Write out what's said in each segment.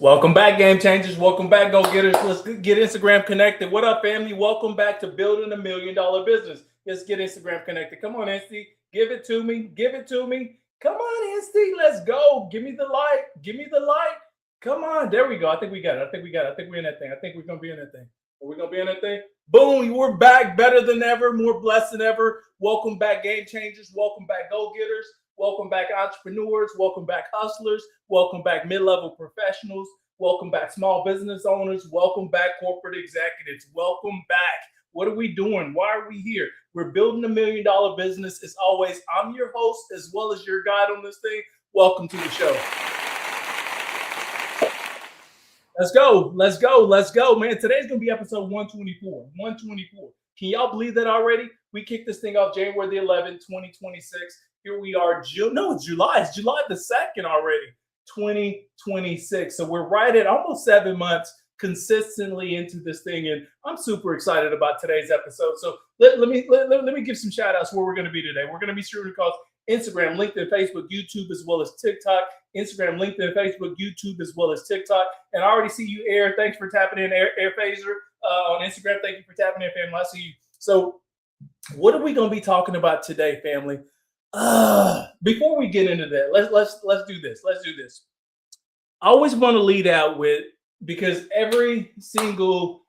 Welcome back, game changers. Welcome back, go getters. Let's get Instagram connected. What up, family? Welcome back to building $1 million business. Let's get Instagram connected. Come on, Insty. Give it to me. Give it to me. Come on, Insty. Let's go. Give me the light. Give me the light. Come on. There we go. I think we got it. I think we got it. I think we're in that thing. I think we're going to be in that thing. Are we going to be in that thing? Boom. We're back better than ever. More blessed than ever. Welcome back, game changers. Welcome back, go getters. Welcome back, entrepreneurs. Welcome back, hustlers. Welcome back, mid-level professionals. Welcome back, small business owners. Welcome back, corporate executives. Welcome back. What are we doing? Why are we here? We're building $1 million business. As always, I'm your host as well as your guide on this thing. Welcome to the show. Let's go. Let's go. Let's go, man. Today's going to be episode 124. 124. Can y'all believe that already? We kicked this thing off January the 11th, 2026. Here we are. It's July. It's July the 2nd already, 2026. So we're right at almost 7 months consistently into this thing. And I'm super excited about today's episode. So let me give some shout outs where we're going to be today. We're going to be streaming across Instagram, LinkedIn, Facebook, YouTube, as well as TikTok. Instagram, LinkedIn, Facebook, YouTube, as well as TikTok. And I already see you, Air. Thanks for tapping in, Air Phaser, on Instagram. Thank you for tapping in, family. I see you. So what are we going to be talking about today, family? Before we get into that, let's do this. Let's do this. I always want to lead out with, because every single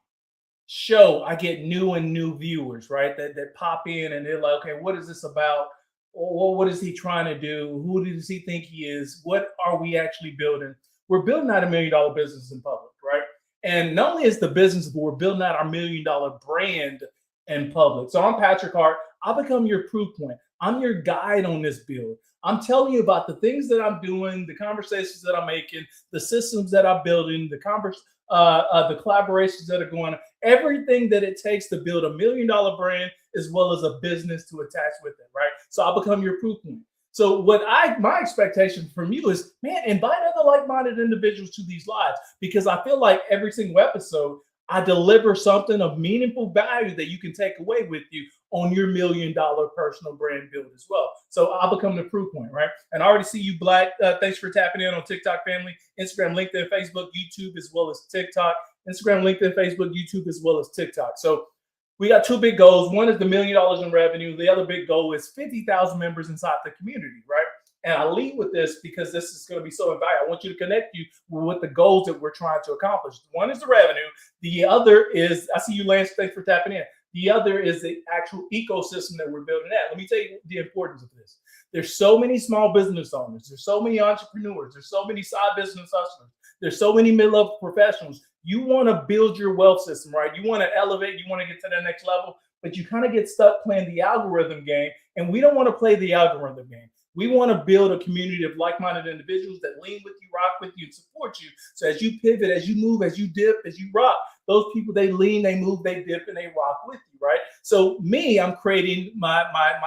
show I get new and new viewers, right? That pop in and they're like, okay, what is this about? Or what is he trying to do? Who does he think he is? What are we actually building? We're building out $1 million business in public, right? And not only is the business, but we're building out our $1 million brand in public. So I'm Patrick Hart. I'll become your proof point. I'm your guide on this build. I'm telling you about the things that I'm doing, the conversations that I'm making, the systems that I'm building, the collaborations that are going on, everything that it takes to build $1 million brand as well as a business to attach with it, right? So I'll become your proof point. So my expectation from you is, man, invite other like-minded individuals to these lives, because I feel like every single episode I deliver something of meaningful value that you can take away with you on your $1 million personal brand build as well. So I'll become the proof point, right? And I already see you, Black. Thanks for tapping in on TikTok, family. Instagram, LinkedIn, Facebook, YouTube, as well as TikTok. Instagram, LinkedIn, Facebook, YouTube, as well as TikTok. So we got two big goals. One is the $1 million in revenue. The other big goal is 50,000 members inside the community, right? And I lead with this because this is going to be so invaluable. I want you to connect you with the goals that we're trying to accomplish. One is the revenue. The other is, I see you, Lance, thanks for tapping in. The other is the actual ecosystem that we're building at. Let me tell you the importance of this. There's so many small business owners. There's so many entrepreneurs. There's so many side business hustlers. There's so many mid-level professionals. You want to build your wealth system, right? You want to elevate. You want to get to the next level, but you kind of get stuck playing the algorithm game, and we don't want to play the algorithm game. We want to build a community of like-minded individuals that lean with you, rock with you, and support you. So as you pivot, as you move, as you dip, as you rock, those people, they lean, they move, they dip, and they rock with you, right? So me, I'm creating my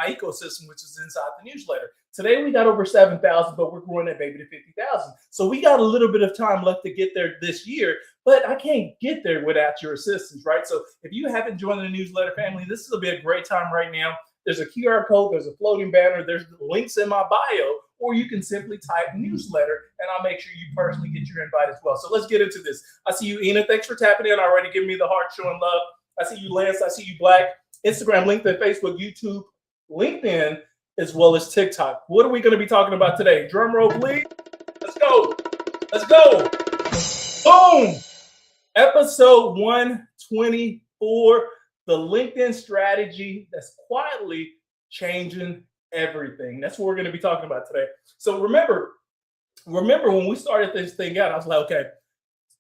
ecosystem, which is inside the newsletter. Today, we got over 7,000, but we're growing that baby to 50,000. So we got a little bit of time left to get there this year, but I can't get there without your assistance, right? So if you haven't joined the newsletter family, this will be a great time right now. There's a QR code, there's a floating banner, there's links in my bio, or you can simply type newsletter and I'll make sure you personally get your invite as well. So let's get into this. I see you, Ina. Thanks for tapping in already, giving me the heart, showing love. I see you, Lance. I see you, Black. Instagram, LinkedIn, Facebook, YouTube, LinkedIn, as well as TikTok. What are we going to be talking about today? Drum roll, please. Let's go. Let's go. Boom. Episode 124. The LinkedIn strategy that's quietly changing everything. That's what we're going to be talking about today. So remember when we started this thing out, I was like, okay,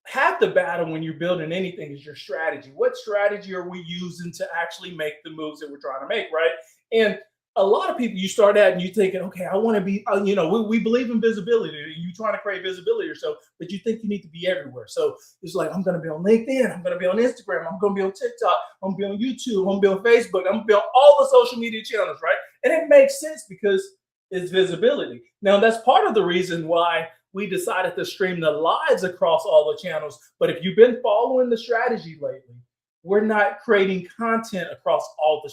half the battle when you're building anything is your strategy. What strategy are we using to actually make the moves that we're trying to make, right? And a lot of people, you start out and you're thinking, okay, I want to be, we believe in visibility. You're trying to create visibility yourself, but you think you need to be everywhere. So it's like, I'm going to be on LinkedIn. I'm going to be on Instagram. I'm going to be on TikTok. I'm going to be on YouTube. I'm going to be on Facebook. I'm going to be on all the social media channels, right? And it makes sense because it's visibility. Now, that's part of the reason why we decided to stream the lives across all the channels. But if you've been following the strategy lately, we're not creating content across all the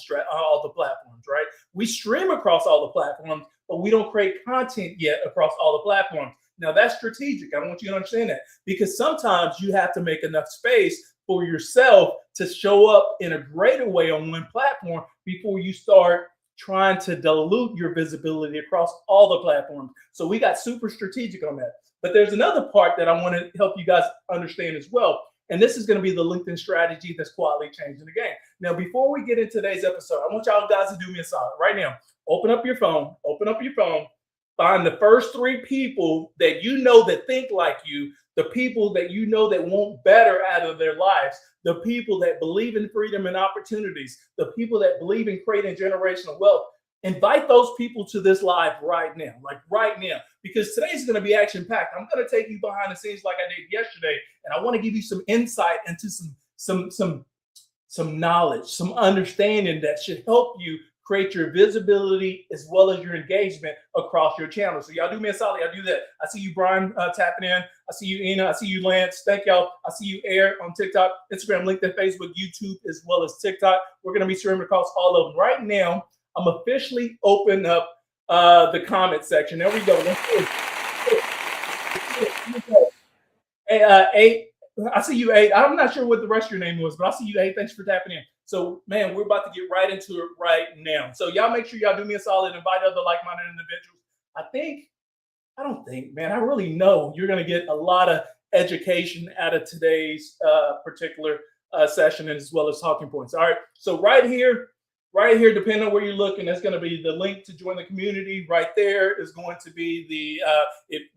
platforms, right? We stream across all the platforms, but we don't create content yet across all the platforms. Now that's strategic. I want you to understand that, because sometimes you have to make enough space for yourself to show up in a greater way on one platform before you start trying to dilute your visibility across all the platforms. So we got super strategic on that. But there's another part that I want to help you guys understand as well. And this is going to be the LinkedIn strategy that's quietly changing the game. Now, before we get into today's episode, I want y'all guys to do me a solid right now. Open up your phone, find the first 3 people that you know that think like you, the people that you know that want better out of their lives, the people that believe in freedom and opportunities, the people that believe in creating generational wealth. Invite those people to this live right now, because today's going to be action packed. I'm going to take you behind the scenes like I did yesterday, and I want to give you some insight into some knowledge, some understanding that should help you create your visibility as well as your engagement across your channel. So y'all do me a solid. Y'all do that. I see you, Brian, tapping in. I see you, Ina. I see you, Lance. Thank y'all. I see you, Air, on TikTok, Instagram, LinkedIn, Facebook, YouTube, as well as TikTok. We're going to be streaming across all of them. Right now, I'm officially open up the comment section. There we go. Hey, 8. I see you, 8. I'm not sure what the rest of your name was, but I see you, 8. Thanks for tapping in. So, man, we're about to get right into it right now. So y'all make sure y'all do me a solid, invite other like-minded individuals. I really know you're going to get a lot of education out of today's particular session, as well as talking points. All right. So right here, depending on where you're looking, that's going to be the link to join the community. Right there is going to be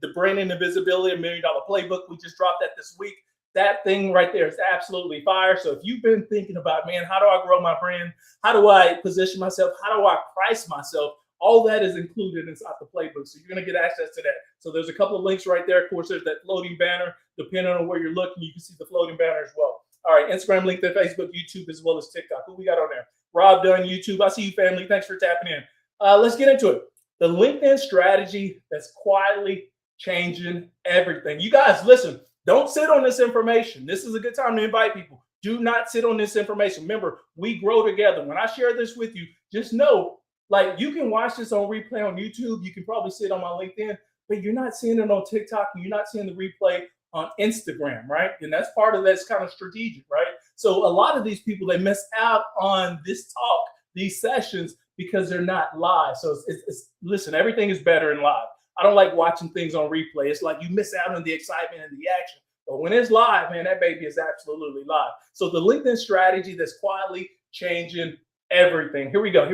the branding and visibility, $1 Million Playbook. We just dropped that this week. That thing right there is absolutely fire. So if you've been thinking about, man, how do I grow my brand? How do I position myself? How do I price myself? All that is included inside the playbook. So you're going to get access to that. So there's a couple of links right there. Of course, there's that floating banner. Depending on where you're looking, you can see the floating banner as well. All right, Instagram, LinkedIn, Facebook, YouTube, as well as TikTok. Who we got on there? Rob Dunn, YouTube. I see you, family. Thanks for tapping in. Let's get into it. The LinkedIn strategy that's quietly changing everything. You guys, listen. Don't sit on this information. This is a good time to invite people. Do not sit on this information. Remember, we grow together. When I share this with you, just know, like, you can watch this on replay on YouTube. You can probably see it on my LinkedIn, but you're not seeing it on TikTok, and you're not seeing the replay on Instagram, right? And that's part of that's kind of strategic, right? So a lot of these people, they miss out on this talk, these sessions, because they're not live. So listen, everything is better in live. I don't like watching things on replay. It's like you miss out on the excitement and the action. But when it's live, man, that baby is absolutely live. So the LinkedIn strategy that's quietly changing everything. Here we go.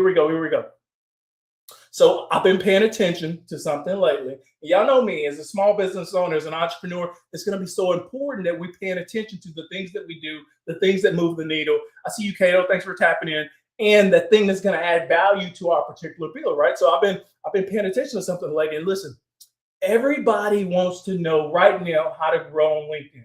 So I've been paying attention to something lately. Y'all know me as a small business owner, as an entrepreneur. It's going to be so important that we're paying attention to the things that we do, the things that move the needle. I see you, Kato. Thanks for tapping in. And the thing that's going to add value to our particular bill, right? So I've been paying attention to something lately. And listen, everybody wants to know right now how to grow on LinkedIn.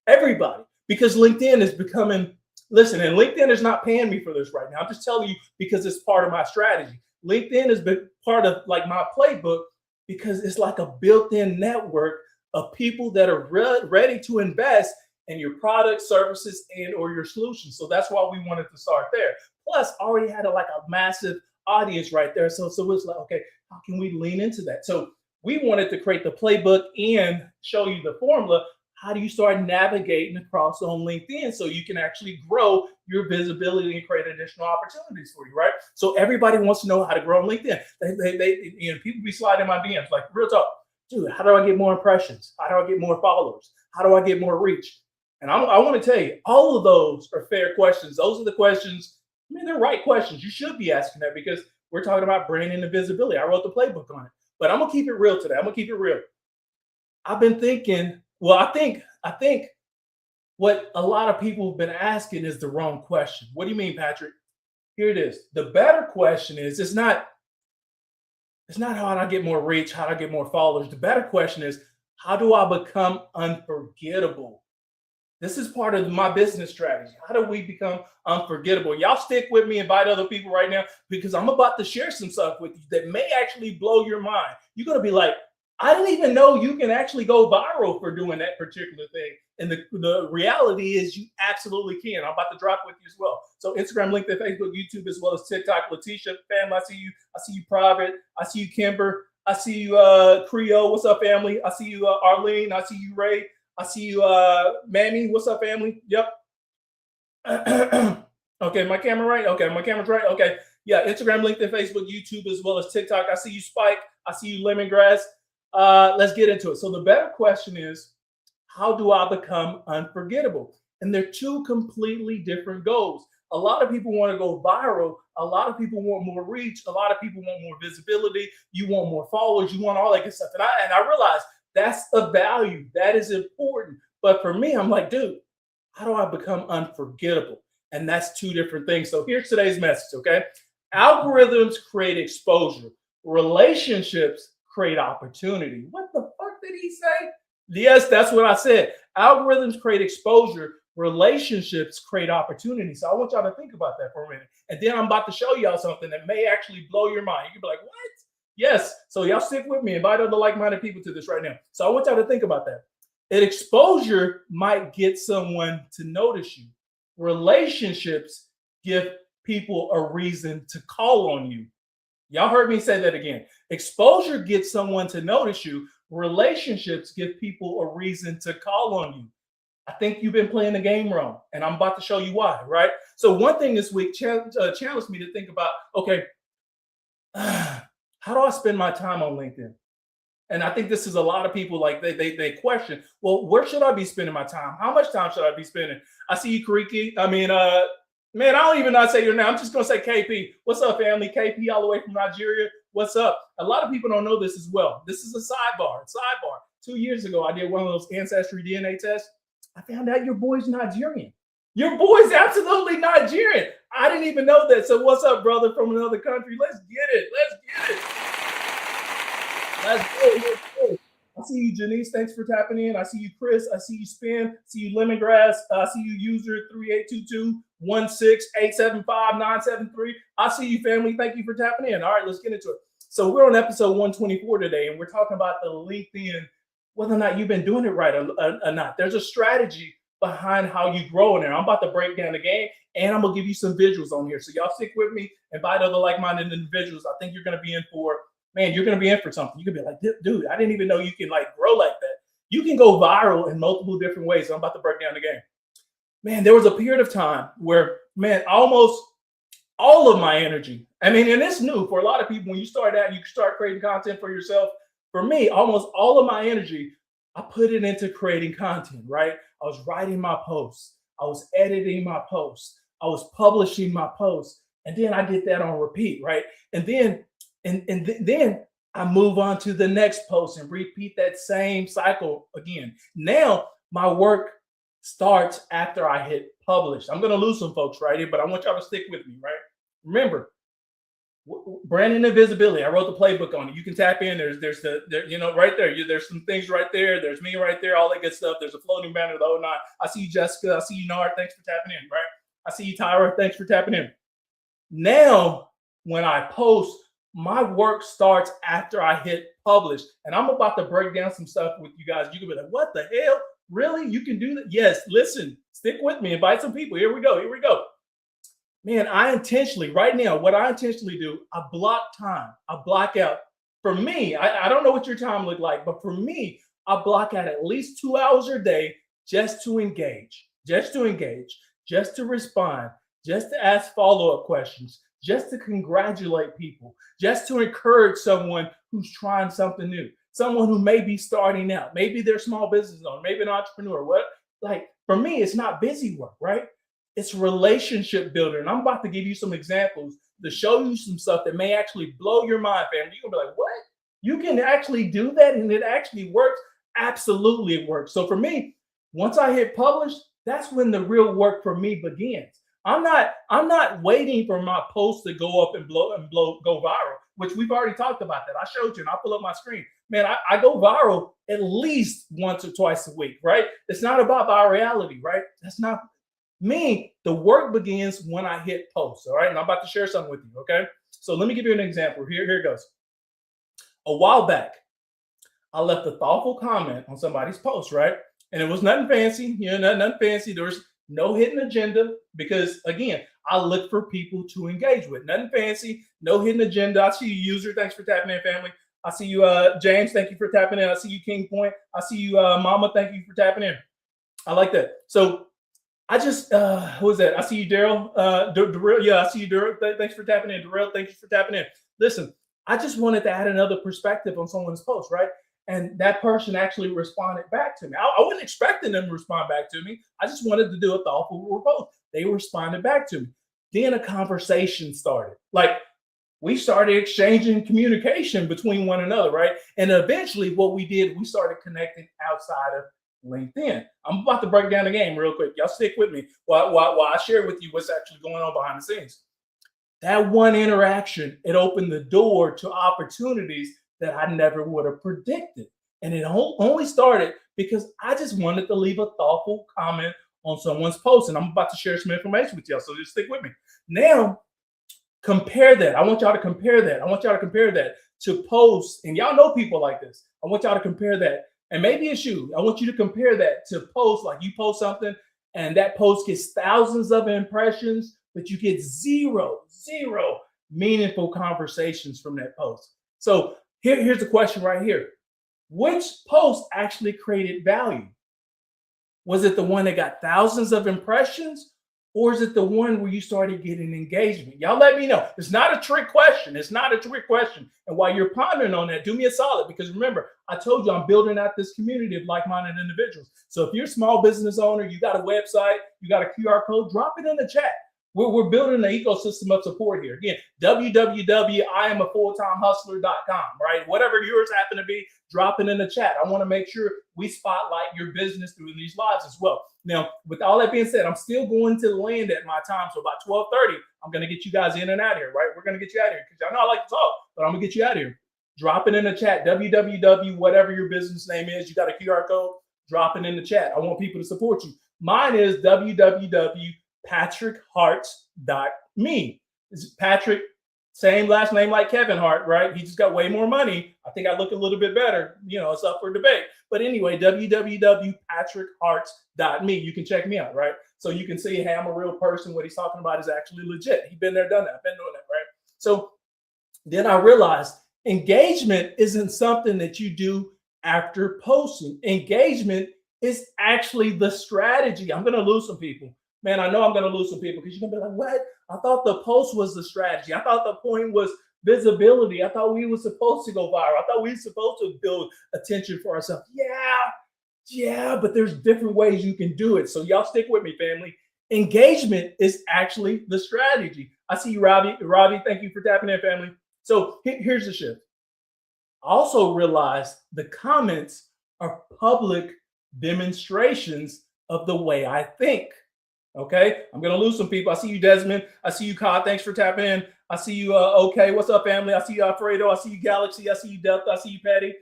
Everybody, because LinkedIn is becoming. Listen, and LinkedIn is not paying me for this right now. I'm just telling you because it's part of my strategy. LinkedIn has been part of like my playbook because it's like a built-in network of people that are ready to invest in your products, services, and or your solutions. So that's why we wanted to start there. Plus, already had a massive audience right there. So it's like, okay, how can we lean into that? So we wanted to create the playbook and show you the formula. How do you start navigating across on LinkedIn so you can actually grow your visibility and create additional opportunities for you, right? So everybody wants to know how to grow on LinkedIn. They people be sliding my DMs like, real talk, dude, how do I get more impressions? How do I get more followers? How do I get more reach? And I want to tell you, all of those are fair questions. Those are the questions. I mean, they're right questions. You should be asking that because we're talking about branding and visibility. I wrote the playbook on it, but I'm gonna keep it real today. I'm gonna keep it real. I've been thinking. Well, I think what a lot of people have been asking is the wrong question. What do you mean, Patrick? Here it is. The better question is, it's not how do I get more reach, how do I get more followers. The better question is, how do I become unforgettable? This is part of my business strategy. How do we become unforgettable? Y'all stick with me, invite other people right now, because I'm about to share some stuff with you that may actually blow your mind. You're going to be like, I didn't even know you can actually go viral for doing that particular thing. And the reality is you absolutely can. I'm about to drop with you as well. So Instagram, LinkedIn, Facebook, YouTube, as well as TikTok. Letitia, fam, I see you. I see you, Private. I see you, Kimber. I see you, Creole. What's up, family? I see you, Arlene. I see you, Ray. I see you, Mammy. What's up, family? Yep. Okay, my camera right? Okay, my camera's right. Okay. Yeah, Instagram, LinkedIn, Facebook, YouTube, as well as TikTok. I see you, Spike. I see you, Lemongrass. Let's get into it. So the better question is, how do I become unforgettable? And they're two completely different goals. A lot of people want to go viral. A lot of people want more reach. A lot of people want more visibility. You want more followers. You want all that good stuff. And I realize that's a value. That is important. But for me, I'm like, dude, how do I become unforgettable? And that's two different things. So here's today's message, okay? Algorithms create exposure. Relationships create opportunity. What the fuck did he say? Yes, that's what I said. Algorithms create exposure. Relationships create opportunity. So I want y'all to think about that for a minute. And then I'm about to show y'all something that may actually blow your mind. You can be like, what? Yes. So y'all stick with me. Invite other like-minded people to this right now. So I want y'all to think about that. An exposure might get someone to notice you. Relationships give people a reason to call on you. Y'all heard me say that again. Exposure gets someone to notice you. Relationships give people a reason to call on you. I think you've been playing the game wrong, and I'm about to show you why, right? So one thing this week challenged me to think about, okay, how do I spend my time on LinkedIn? And I think this is a lot of people, like they question, well, where should I be spending my time? How much time should I be spending? I see you, Kariki. I mean, man, I don't even know how to say your name. I'm just going to say KP. What's up, family? KP all the way from Nigeria. What's up? A lot of people don't know this as well. This is a sidebar. 2 years ago, I did one of those ancestry DNA tests. I found out your boy's Nigerian. Your boy's absolutely Nigerian. I didn't even know that. So what's up, brother, from another country? Let's get it. Let's go. I see you, Janice. Thanks for tapping in. I see you, Chris. I see you, Spin. I see you, Lemongrass. I see you, user 3822-16875-973. I see you, family. Thank you for tapping in. All right, let's get into it. So we're on episode 124 today, and we're talking about the LinkedIn, whether or not you've been doing it right or not. There's a strategy behind how you grow in there. I'm about to break down the game, and I'm going to give you some visuals on here. So y'all stick with me. Invite other like-minded individuals. I think you're going to be in for, man, you're going to be in for something. You can be like, dude, I didn't even know you can like grow like that. You can go viral in multiple different ways. So I'm about to break down the game. Man, there was a period of time where, man, almost all of my energy, I mean, and it's new for a lot of people. When you start out, you start creating content for yourself. For me, almost all of my energy, I put it into creating content, right? I was writing my posts. I was editing my posts. I was publishing my posts. And then I did that on repeat, right? And then then I move on to the next post and repeat that same cycle again. Now my work starts after I hit publish. I'm going to lose some folks right here, but I want y'all to stick with me, right? Remember, branding and visibility. I wrote the playbook on it. You can tap in. There's right there. There's some things right there. There's me right there. All that good stuff. There's a floating banner, the whole nine. I see you, Jessica. I see you, Nard. Thanks for tapping in, right? I see you, Tyra. Thanks for tapping in. Now, when I post, my work starts after I hit publish. And I'm about to break down some stuff with you guys. You can be like, what the hell? Really? You can do that? Yes. Listen, stick with me. Invite some people. Here we go. Man, I intentionally, right now, what I intentionally do, I block time. I block out. For me, I don't know what your time look like, but for me, I block out at least 2 hours a day just to engage, just to respond, just to ask follow-up questions, just to congratulate people, just to encourage someone who's trying something new, someone who may be starting out. Maybe they're a small business owner, maybe an entrepreneur. For me, it's not busy work, right? It's relationship builder. And I'm about to give you some examples to show you some stuff that may actually blow your mind, family. You're gonna be like, what? You can actually do that and it actually works? Absolutely, it works. So for me, once I hit publish, that's when the real work for me begins. I'm not waiting for my post to go up and go viral, which we've already talked about that. I showed you and I'll pull up my screen. Man, I go viral at least once or twice a week, right? It's not about virality, right? That's not me. The work begins when I hit post, all right? And I'm about to share something with you, okay? So let me give you an example. Here it goes. A while back, I left a thoughtful comment on somebody's post, right? And it was nothing fancy, nothing fancy. There was no hidden agenda because, again, I look for people to engage with. Nothing fancy, no hidden agenda. I see you, user. Thanks for tapping in, family. I see you, James. Thank you for tapping in. I see you, King Point. I see you, Mama. Thank you for tapping in. I like that. So I just, who is that? I see you, Daryl. Darrell. Yeah, I see you, Daryl. Thanks for tapping in. Darrell, thank you for tapping in. Listen, I just wanted to add another perspective on someone's post, right? And that person actually responded back to me. I wasn't expecting them to respond back to me. I just wanted to do a thoughtful post. They responded back to me. Then a conversation started. Like, we started exchanging communication between one another, right? And eventually what we did, we started connecting outside of LinkedIn. I'm about to break down the game real quick. Y'all stick with me while I share with you what's actually going on behind the scenes. That one interaction, it opened the door to opportunities that I never would have predicted. And it only started because I just wanted to leave a thoughtful comment on someone's post. And I'm about to share some information with y'all, so just stick with me. Now, compare that. I want y'all to compare that. I want y'all to compare that to posts. And y'all know people like this. I want y'all to compare that. And maybe it's you. I want you to compare that to posts, like you post something and that post gets thousands of impressions, but you get zero meaningful conversations from that post. So here's the question right here. Which post actually created value? Was it the one that got thousands of impressions? Or is it the one where you started getting engagement? Y'all let me know. It's not a trick question. It's not a trick question. And while you're pondering on that, do me a solid, because remember, I told you I'm building out this community of like-minded individuals. So if you're a small business owner, you got a website, you got a QR code, drop it in the chat. We're building an ecosystem of support here. Again, www.iamafulltimehustler.com, right? Whatever yours happen to be, drop it in the chat. I want to make sure we spotlight your business through these lives as well. Now, with all that being said, I'm still going to land at my time. So about 12:30, I'm going to get you guys in and out of here, right? We're going to get you out of here because y'all know I like to talk, but I'm going to get you out of here. Drop it in the chat, www, whatever your business name is. You got a QR code, drop it in the chat. I want people to support you. Mine is www.patrickhart.me. It's Patrick, same last name like Kevin Hart, right? He just got way more money. I think I look a little bit better. You know, it's up for debate. But anyway, www.patrickhart.me. You can check me out, right? So you can see, hey, I'm a real person. What he's talking about is actually legit. He's been there, done that. I've been doing that, right? So then I realized engagement isn't something that you do after posting. Engagement is actually the strategy. I'm going to lose some people. Man, I know I'm going to lose some people because you're going to be like, what? I thought the post was the strategy. I thought the point was visibility. I thought we were supposed to go viral. I thought we were supposed to build attention for ourselves. Yeah, but there's different ways you can do it. So y'all stick with me, family. Engagement is actually the strategy. I see you, Robbie. Robbie, thank you for tapping in, family. So here's the shift. I also realized the comments are public demonstrations of the way I think. Okay, I'm gonna lose some people. I see you, Desmond. I see you, Kyle. Thanks for tapping in. I see you. Okay, what's up, family? I see you, Alfredo. I see you, Galaxy. I see you, Depth. I see you, Patty.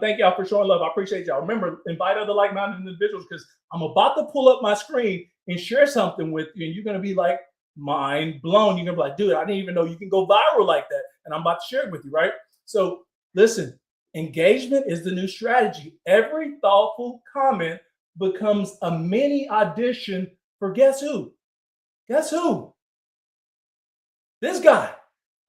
Thank y'all for showing love. I appreciate y'all. Remember, invite other like-minded individuals because I'm about to pull up my screen and share something with you, and you're gonna be like mind blown. You're gonna be like, dude, I didn't even know you can go viral like that, and I'm about to share it with you, right? So listen, engagement is the new strategy. Every thoughtful comment becomes a mini audition for guess who? Guess who? This guy.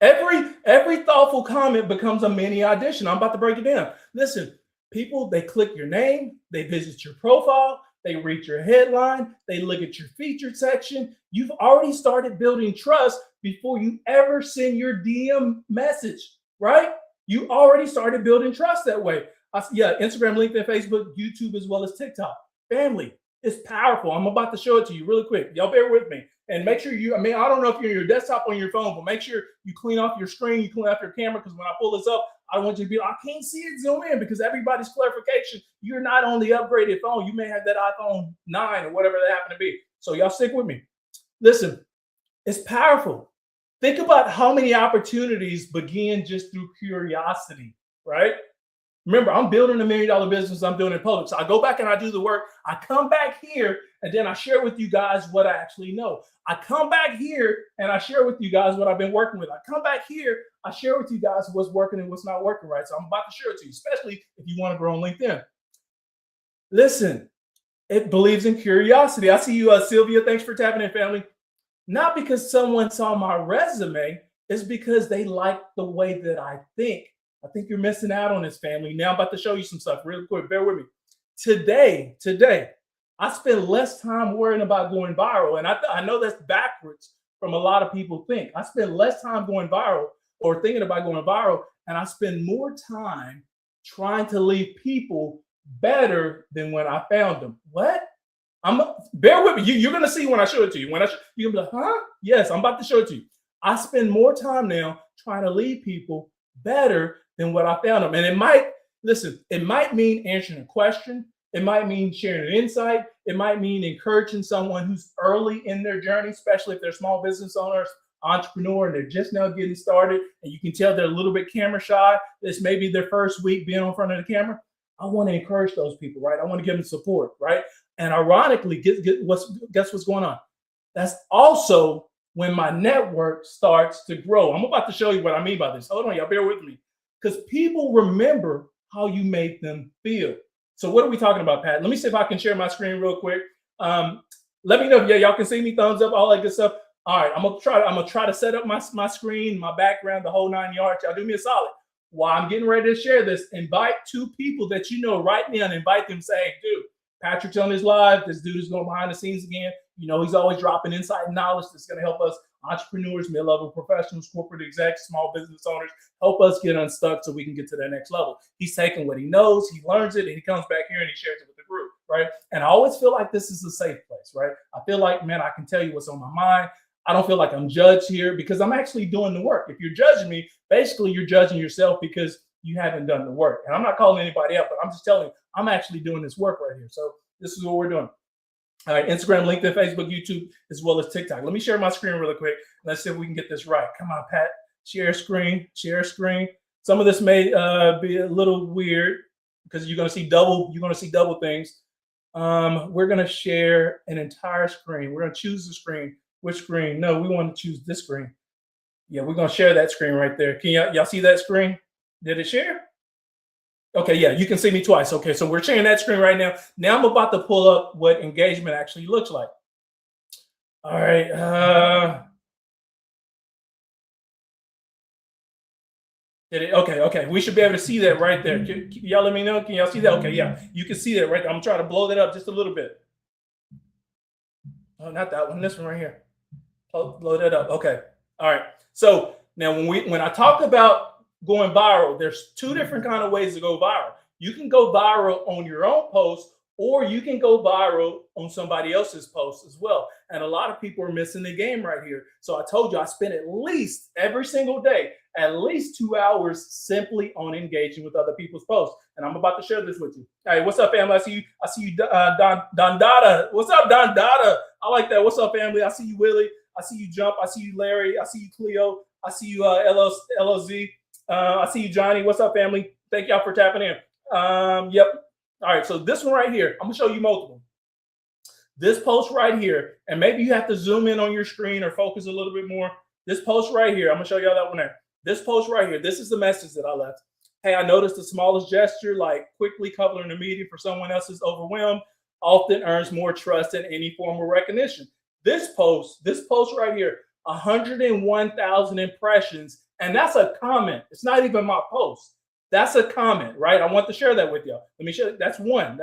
Every thoughtful comment becomes a mini audition. I'm about to break it down. Listen, people, they click your name, they visit your profile, they read your headline, they look at your featured section. You've already started building trust before you ever send your DM message, right? You already started building trust that way. Instagram, LinkedIn, Facebook, YouTube, as well as TikTok. Family, it's powerful. I'm about to show it to you really quick. Y'all bear with me. And make sure I don't know if you're on your desktop or on your phone, but make sure you clean off your screen, you clean off your camera, because when I pull this up, I don't want you to be like, I can't see it zoom in, because everybody's clarification, you're not on the upgraded phone. You may have that iPhone 9 or whatever that happen to be. So y'all stick with me. Listen, it's powerful. Think about how many opportunities begin just through curiosity, right? Remember, I'm building $1 million business. I'm doing it in public. So I go back and I do the work. I come back here and then I share with you guys what I actually know. I come back here and I share with you guys what I've been working with. I come back here, I share with you guys what's working and what's not working, right? So I'm about to share it to you, especially if you want to grow on LinkedIn. Listen, it believes in curiosity. I see you, Sylvia. Thanks for tapping in, family. Not because someone saw my resume, it's because they like the way that I think. I think you're missing out on this, family. Now I'm about to show you some stuff real quick. Bear with me. Today, I spend less time worrying about going viral. And I know that's backwards from a lot of people think. I spend less time going viral or thinking about going viral, and I spend more time trying to leave people better than when I found them. What? Bear with me. You're gonna see when I show it to you. You're gonna be like, huh? Yes, I'm about to show it to you. I spend more time now trying to leave people better than what I found them. And it might mean answering a question. It might mean sharing an insight. It might mean encouraging someone who's early in their journey, especially if they're small business owners, entrepreneur, and they're just now getting started. And you can tell they're a little bit camera shy. This may be their first week being in front of the camera. I want to encourage those people, right? I want to give them support, right? And ironically, guess what's going on? That's also when my network starts to grow. I'm about to show you what I mean by this. Hold on, y'all, bear with me. Because people remember how you made them feel. So what are we talking about, Pat? Let me see if I can share my screen real quick. Let me know if y'all can see me, thumbs up, all that good stuff. All right, I'm gonna try to set up my screen, my background, the whole 9 yards. Y'all do me a solid. While I'm getting ready to share this, invite 2 people that you know right now and invite them, say, hey, dude, Patrick's on his live. This dude is going behind the scenes again. You know, he's always dropping insight and knowledge that's going to help us entrepreneurs, mid-level professionals, corporate execs, small business owners, help us get unstuck so we can get to that next level. He's taking what he knows, he learns it, and he comes back here and he shares it with the group, right? And I always feel like this is a safe place, right? I feel like, man, I can tell you what's on my mind. I don't feel like I'm judged here because I'm actually doing the work. If you're judging me, basically you're judging yourself because you haven't done the work. And I'm not calling anybody out, but I'm just telling you, I'm actually doing this work right here. So this is what we're doing. All right, Instagram, LinkedIn, Facebook, YouTube, as well as TikTok. Let me share my screen really quick. Let's see if we can get this right. Come on, Pat. Share screen. Some of this may be a little weird because you're going to see double. You're going to see double things. We're going to share an entire screen. We're going to choose the screen. Which screen? No, we want to choose this screen. Yeah, we're going to share that screen right there. Can y'all see that screen? Did it share? Okay, yeah, you can see me twice. Okay, so we're sharing that screen right now. Now I'm about to pull up what engagement actually looks like. All right. Okay. We should be able to see that right there. Y'all let me know. Can y'all see that? Okay, yeah, you can see that right there. I'm trying to blow that up just a little bit. Oh, not that one. This one right here. Blow that up. Okay. All right. So now when I talk about going viral, there's 2 different kind of ways to go viral. You can go viral on your own post, or you can go viral on somebody else's post as well. And a lot of people are missing the game right here. So I told you I spend at least every single day, at least 2 hours simply on engaging with other people's posts. And I'm about to share this with you. Hey, what's up, family? I see you, Don Dada. What's up, Don Dada? I like that. What's up, family? I see you, Willie. I see you, Jump. I see you, Larry. I see you, Cleo. I see you, LOZ. I see you, Johnny. What's up, family? Thank y'all for tapping in. Yep. All right. So this one right here, I'm gonna show you multiple. This post right here, and maybe you have to zoom in on your screen or focus a little bit more. This post right here, I'm gonna show y'all that one there. This post right here, this is the message that I left. Hey, I noticed the smallest gesture, like quickly covering a meeting for someone else's overwhelmed, often earns more trust than any formal recognition. This post right here, 101,000 impressions. And that's a comment. It's not even my post. That's a comment, right? I want to share that with y'all. Let me show you. That's one.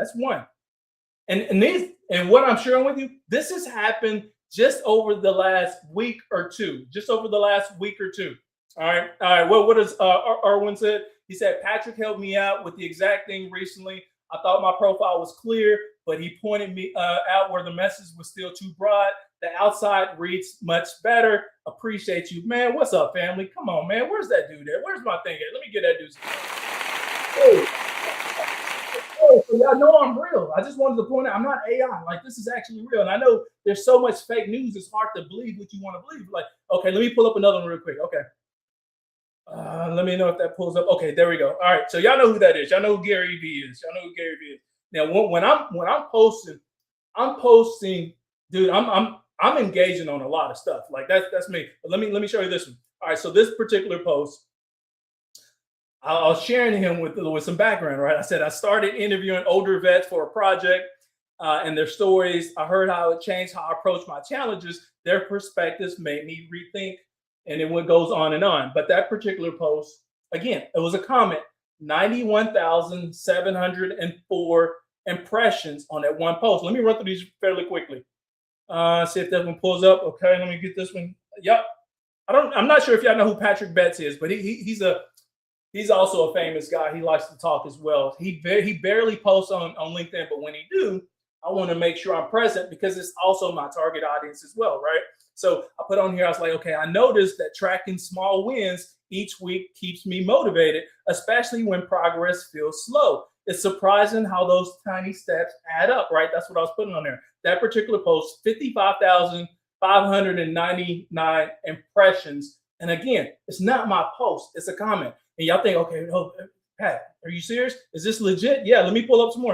And what I'm sharing with you, this has happened just over the last week or two. All right. Well, what does Erwin said? He said, Patrick helped me out with the exact thing recently. I thought my profile was clear, but he pointed me out where the message was still too broad. The outside reads much better. Appreciate you, man. What's up, family? Come on, man. Where's that dude at? Where's my thing at? Let me get that dude. Hey, so y'all know I'm real. I just wanted to point out I'm not AI. Like, this is actually real. And I know there's so much fake news. It's hard to believe what you want to believe. Like, okay, let me pull up another one real quick. Okay. Let me know if that pulls up. Okay, there we go. All right. So y'all know who that is. Y'all know who Gary Vee is. Now, when I'm posting, dude, I'm engaging on a lot of stuff. Like that's me. But let me show you this one. All right, so this particular post, I was sharing him with some background, right? I said I started interviewing older vets for a project and their stories. I heard how it changed how I approach my challenges. Their perspectives made me rethink, and it goes on and on. But that particular post Again, it was a comment, 91,704 impressions on that one post. Let me run through these fairly quickly. See if that one pulls up. Okay, let me get this one. Yep. I'm not sure if y'all know who Patrick Betts is, but he's also a famous guy. He likes to talk as well. He barely posts on LinkedIn, but when he do, I want to make sure I'm present because it's also my target audience as well, right? So I put on here, I was like, okay, I noticed that tracking small wins each week keeps me motivated, especially when progress feels slow. It's surprising how those tiny steps add up, right? That's what I was putting on there. That particular post, 55,599 impressions. And again, it's not my post, it's a comment. And y'all think, okay, oh, Pat, are you serious? Is this legit? Yeah, let me pull up some more.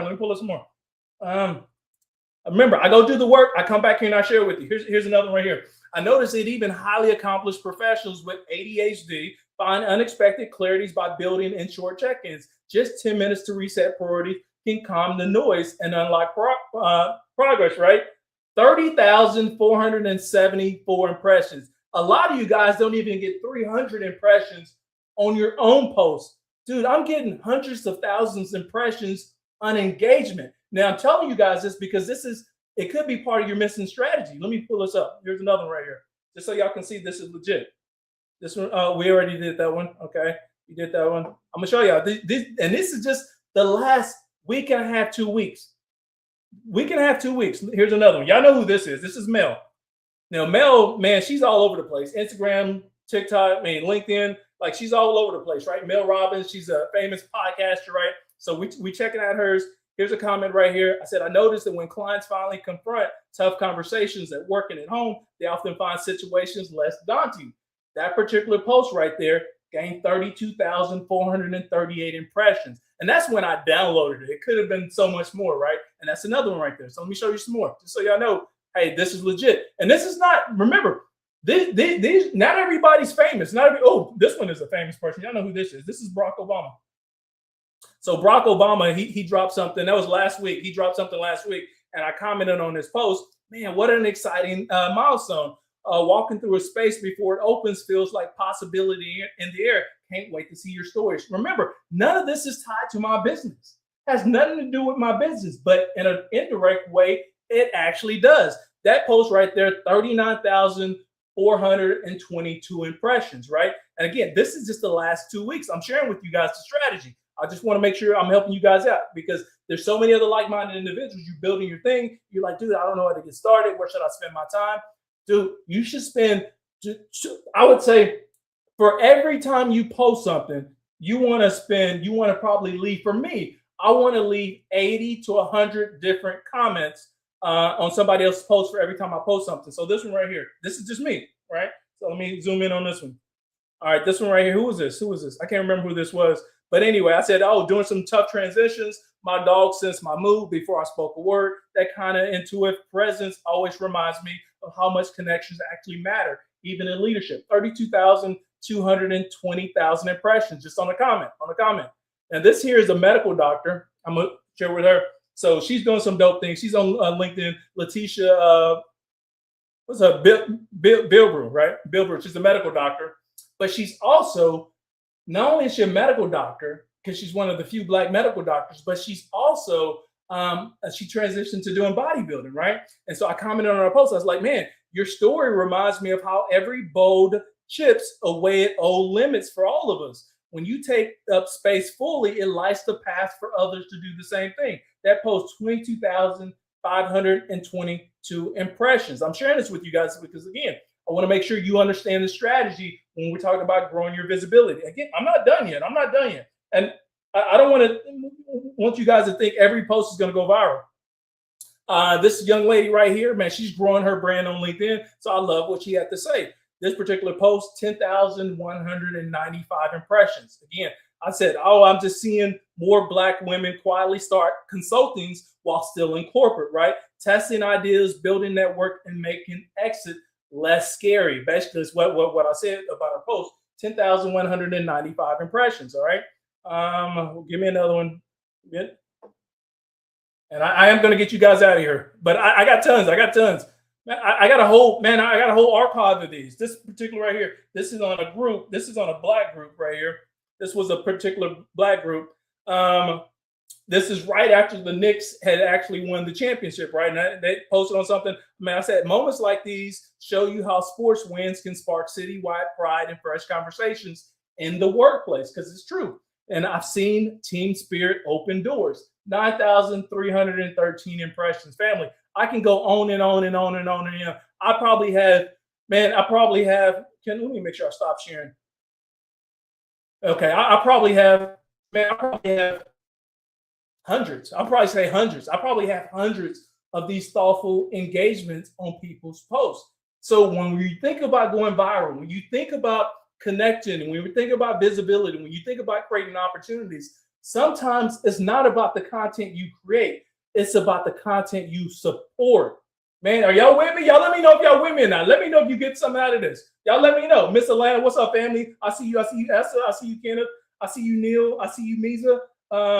Remember, I go do the work, I come back here and I share it with you. Here's another one right here. I noticed that even highly accomplished professionals with ADHD find unexpected clarities by building in short check-ins. Just 10 minutes to reset priorities can calm the noise and unlock progress, right? 30,474 impressions. A lot of you guys don't even get 300 impressions on your own post. Dude, I'm getting hundreds of thousands of impressions on engagement. Now, I'm telling you guys this because it could be part of your missing strategy. Let me pull this up. Here's another one right here, just so y'all can see this is legit. This one, we already did that one. Okay, we did that one. I'm gonna show y'all this, and this is just the last week and a half, 2 weeks. Here's another one. Y'all know who this is. This is Mel. Now, Mel, man, she's all over the place. Instagram, TikTok, LinkedIn, like she's all over the place, right? Mel Robbins, she's a famous podcaster, right? So we checking out hers. Here's a comment right here. I said, I noticed that when clients finally confront tough conversations at work and at home, they often find situations less daunting. That particular post right there gained 32,438 impressions. And that's when I downloaded it. It could have been so much more, right? And that's another one right there. So let me show you some more, just so y'all know, hey, this is legit. And this is not, remember, these not everybody's famous. This one is a famous person. Y'all know who this is. This is Barack Obama. So Barack Obama, he dropped something. That was last week. He dropped something last week, and I commented on this post. Man, what an exciting milestone. Walking through a space before it opens feels like possibility in the air. Can't wait to see your stories. Remember, none of this is tied to my business. Has nothing to do with my business, but in an indirect way, it actually does. That post right there, 39,422 impressions, right? And again, this is just the last 2 weeks. I'm sharing with you guys the strategy. I just want to make sure I'm helping you guys out because there's so many other like-minded individuals. You're building your thing. You're like, dude, I don't know how to get started. Where should I spend my time? Dude, you should spend, I would say, for every time you post something, you want to probably leave, for me, I want to leave 80 to 100 different comments on somebody else's post for every time I post something. So this one right here, this is just me, right? So let me zoom in on this one. All right, this one right here, who was this? I can't remember who this was. But anyway, I said, doing some tough transitions. My dog sensed my mood before I spoke a word. That kind of intuitive presence always reminds me of how much connections actually matter, even in leadership. 32,220,000 impressions just on a comment. And this here is a medical doctor. I'm going to share with her. So she's doing some dope things. She's on LinkedIn. Letitia, what's her? Bilbrew, right? Bilbrew. She's a medical doctor. But she's also, not only is she a medical doctor, because she's one of the few Black medical doctors, but she's also, she transitioned to doing bodybuilding, right? And so I commented on her post. I was like, man, your story reminds me of how every bold chips away at old limits for all of us. When you take up space fully, it lights the path for others to do the same thing. That post, 22,522 impressions. I'm sharing this with you guys because, again, I want to make sure you understand the strategy when we're talking about growing your visibility. Again, I'm not done yet. And I don't want you guys to think every post is going to go viral. This young lady right here, man, she's growing her brand on LinkedIn. So I love what she had to say. This particular post, 10,195 impressions. Again, I said, I'm just seeing more Black women quietly start consultings while still in corporate, right? Testing ideas, building network, and making exit less scary. Basically, it's what I said about our post. 10,195 impressions. All right. Give me another one. Good. And I am going to get you guys out of here, but I got tons. I got a whole archive of these. This particular right here, this is on a group. This is on a Black group right here. This was a particular Black group. This is right after the Knicks had actually won the championship, right? And they posted on something. Man, I said, moments like these show you how sports wins can spark citywide pride and fresh conversations in the workplace, because it's true. And I've seen team spirit open doors. 9,313 impressions. Family, I can go on and on and on and on and on. I probably have, let me make sure I stop sharing. Okay, I probably have hundreds. I'll probably say hundreds. I probably have hundreds of these thoughtful engagements on people's posts. So when you think about going viral, when you think about connecting, and when you think about visibility, when you think about creating opportunities, sometimes it's not about the content you create. It's about the content you support. Man, are y'all with me? Y'all let me know if y'all with me or not. Let me know if you get something out of this. Y'all let me know. Miss Atlanta, what's up, family? I see you. I see you, Esther. I see you, Kenneth. I see you, Neil. I see you, Misa.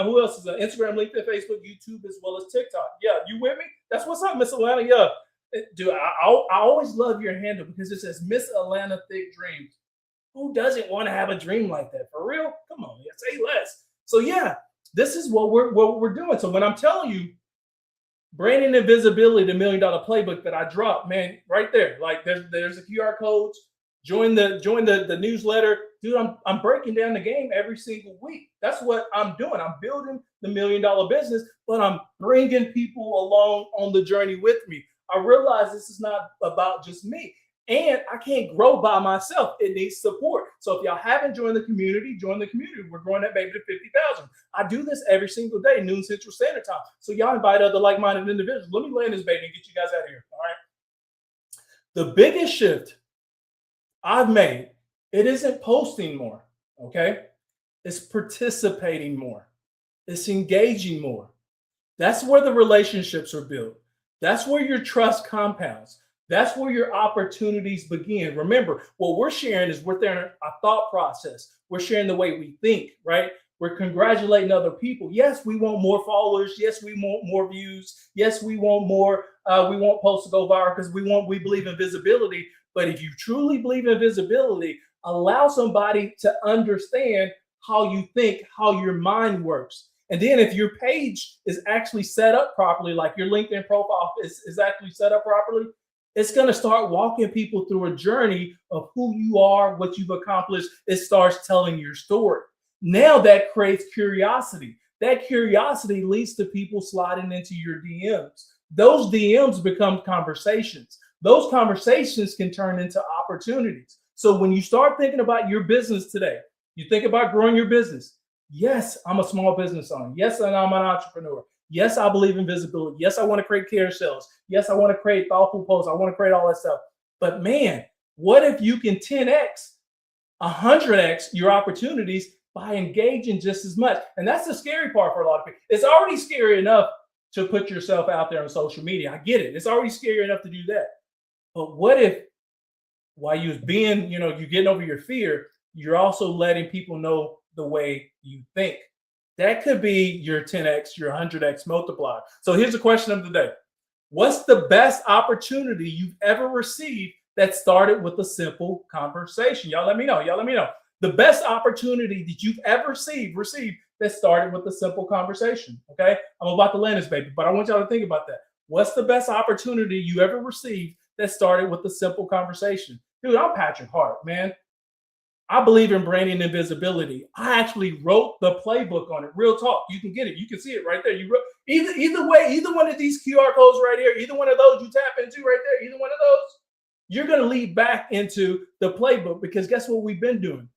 Who else is Instagram, LinkedIn, Facebook, YouTube, as well as TikTok? Yeah, you with me? That's what's up, Miss Atlanta. Yeah, dude, I always love your handle because it says Miss Atlanta Thick Dreams. Who doesn't want to have a dream like that? For real? Come on, say less. So yeah, this is what we're doing. So when I'm telling you, branding and visibility, the $1 Million Playbook that I dropped, man, right there. Like there's a QR code. Join the newsletter. Dude, I'm breaking down the game every single week. That's what I'm doing. I'm building the $1 million business, but I'm bringing people along on the journey with me. I realize this is not about just me, and I can't grow by myself. It needs support. So if y'all haven't joined the community, join the community. We're growing that baby to 50,000. I do this every single day, noon Central Standard Time. So y'all invite other like-minded individuals. Let me land this baby and get you guys out of here. All right. The biggest shift I've made, it isn't posting more, okay? It's participating more. It's engaging more. That's where the relationships are built. That's where your trust compounds. That's where your opportunities begin. Remember, what we're sharing is we're sharing our thought process. We're sharing the way we think, right? We're congratulating other people. Yes, we want more followers. Yes, we want more views. Yes, we want more. We want posts to go viral because we believe in visibility. But if you truly believe in visibility, allow somebody to understand how you think, how your mind works. And then if your page is actually set up properly, like your LinkedIn profile is actually set up properly, it's going to start walking people through a journey of who you are, what you've accomplished. It starts telling your story. Now that creates curiosity. That curiosity leads to people sliding into your DMs. Those DMs become conversations. Those conversations can turn into opportunities. So when you start thinking about your business today, you think about growing your business. Yes, I'm a small business owner. Yes, and I'm an entrepreneur. Yes, I believe in visibility. Yes, I want to create carousels. Yes, I want to create thoughtful posts. I want to create all that stuff. But man, what if you can 10x, 100x your opportunities by engaging just as much? And that's the scary part for a lot of people. It's already scary enough to put yourself out there on social media. I get it. It's already scary enough to do that. But what if while you're being, you're getting over your fear, you're also letting people know the way you think? That could be your 10x, your 100x multiplier. So here's the question of the day. What's the best opportunity you've ever received that started with a simple conversation? Y'all let me know. The best opportunity that you've ever received that started with a simple conversation. Okay. I'm about to land this baby, but I want y'all to think about that. What's the best opportunity you ever received that started with a simple conversation? Dude, I'm Patrick Hart, man. I believe in branding and visibility. I actually wrote the playbook on it. Real talk. You can get it. You can see it right there. You wrote either way, either one of these QR codes right here, either one of those you tap into right there, either one of those, you're going to lead back into the playbook, because guess what we've been doing?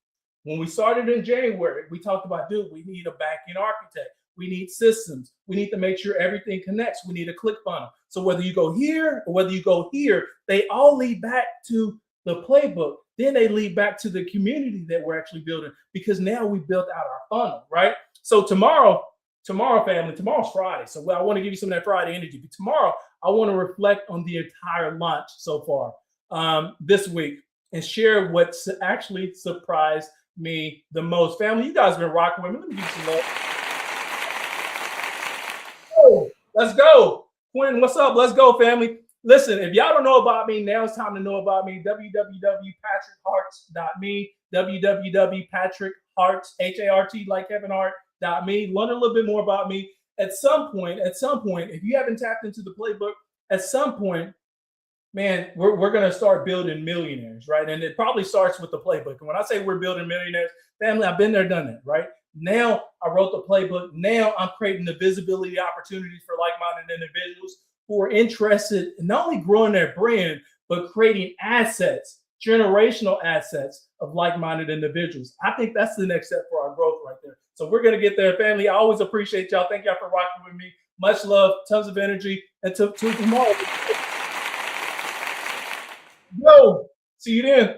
When we started in January, we talked about, dude, we need a back-end architect. We need systems. We need to make sure everything connects. We need a click funnel. So whether you go here or whether you go here, they all lead back to the playbook. Then they lead back to the community that we're actually building, because now we built out our funnel, right? So tomorrow, family, tomorrow's Friday. So I want to give you some of that Friday energy. But tomorrow, I want to reflect on the entire launch so far this week and share what's actually surprised me the most. Family, you guys have been rocking with me. Let me give you some love. Oh, let's go. Quinn, what's up? Let's go, family. Listen, if y'all don't know about me, now it's time to know about me. www.patrickhart.me, www.patrickhart.me. Hart, Hart, like Kevin Hart.me. Learn a little bit more about me. At some point, if you haven't tapped into the playbook, at some point, man, we're going to start building millionaires, right? And it probably starts with the playbook. And when I say we're building millionaires, family, I've been there, done that, right? Now I wrote the playbook. Now I'm creating the visibility opportunities for like-minded individuals who are interested in not only growing their brand, but creating assets, generational assets of like-minded individuals. I think that's the next step for our growth right there. So we're going to get there, family. I always appreciate y'all. Thank y'all for rocking with me. Much love, tons of energy, and to tomorrow. Yo, see you then.